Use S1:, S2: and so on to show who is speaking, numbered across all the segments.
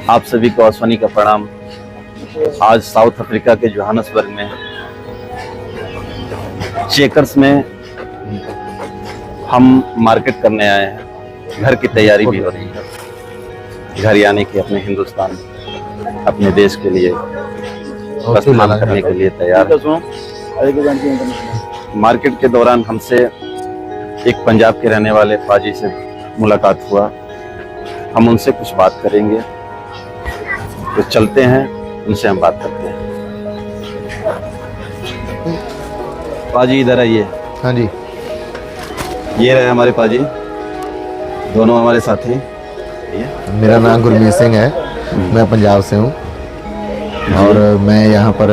S1: आप सभी को आसवानी का प्रणाम। आज साउथ अफ्रीका के जोहान्सबर्ग में चेकर्स में हम मार्केट करने आए हैं। घर की तैयारी भी हो रही है, घर आने की, अपने हिंदुस्तान, अपने देश के लिए प्रस्थान करने के लिए तैयार हैं। मार्केट के दौरान हमसे एक पंजाब के रहने वाले फाजी से मुलाकात हुआ। हम उनसे कुछ बात करेंगे, तो चलते हैं, उनसे हम बात करते हैं। पाजी इधर आइए।
S2: हाँ जी,
S1: ये रहे हमारे पाजी, दोनों हमारे साथी।
S2: मेरा नाम गुरमीत सिंह है, मैं पंजाब से हूँ और मैं यहाँ पर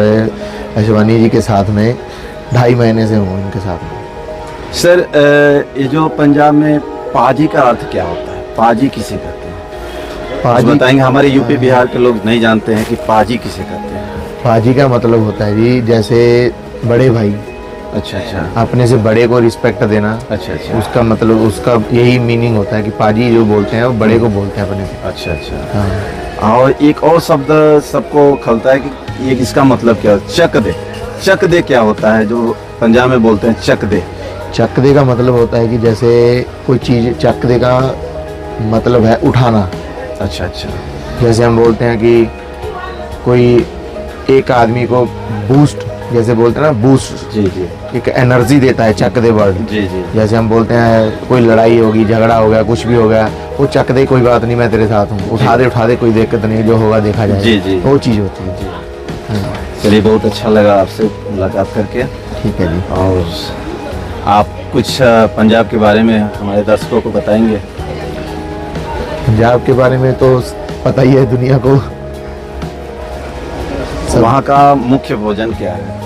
S2: आसवानी जी के साथ में 2.5 महीने से हूँ इनके साथ में।
S1: सर, ये जो पंजाब में पाजी का अर्थ क्या होता है? पाजी किसे कहते हैं? पाजी बताएंगे, हमारे यूपी बिहार के लोग नहीं जानते हैं कि पाजी किसे कहते हैं।
S2: पाजी का मतलब होता है जी, जैसे बड़े भाई।
S1: अच्छा अच्छा,
S2: अपने से बड़े को रिस्पेक्ट देना।
S1: अच्छा अच्छा,
S2: उसका मतलब, उसका यही मीनिंग होता है कि पाजी जो बोलते हैं वो बड़े को बोलते हैं अपने से।
S1: अच्छा अच्छा।
S2: हाँ।
S1: और एक और शब्द सबको खलता है कि ये इसका मतलब क्या है? चक दे। चक दे क्या होता है जो पंजाब में बोलते हैं चक दे?
S2: चक दे का मतलब होता है कि जैसे कोई चीज़, चक दे का मतलब है उठाना।
S1: अच्छा अच्छा,
S2: जैसे हम बोलते हैं कि कोई एक आदमी को बूस्ट, जैसे बोलते हैं ना बूस्ट,
S1: जी जी,
S2: एक एनर्जी देता है चक दे वर्ड।
S1: जी जी,
S2: जैसे हम बोलते हैं कोई लड़ाई होगी, झगड़ा हो गया, कुछ भी हो गया, वो चक दे, कोई बात नहीं, मैं तेरे साथ हूँ, उठा दे, कोई दिक्कत नहीं, जो होगा देखा जाएगा।
S1: जी जी,
S2: वो चीज़ होती है। हाँ।
S1: चलिए, बहुत अच्छा लगा आपसे मुलाकात करके।
S2: ठीक है जी।
S1: और आप कुछ पंजाब के बारे में हमारे दर्शकों को बताएंगे?
S2: पंजाब के बारे में तो पता ही है दुनिया को।
S1: वहाँ का मुख्य भोजन क्या है?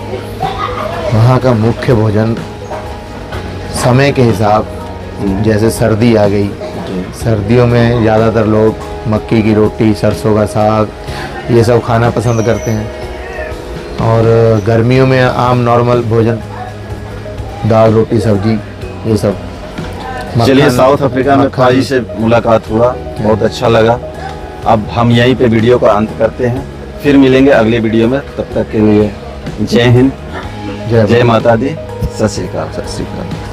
S2: वहाँ का मुख्य भोजन समय के हिसाब, जैसे सर्दी आ गई, सर्दियों में ज़्यादातर लोग मक्की की रोटी, सरसों का साग, ये सब खाना पसंद करते हैं। और गर्मियों में आम नॉर्मल भोजन, दाल रोटी सब्जी, ये सब।
S1: चलिए, साउथ अफ्रीका में फाजी से मुलाकात हुआ, बहुत अच्छा लगा। अब हम यहीं पे वीडियो का अंत करते हैं, फिर मिलेंगे अगले वीडियो में। तब तक के लिए जय हिंद, जय माता दी, सत श्री अकाल।
S2: सत श्री अकाल।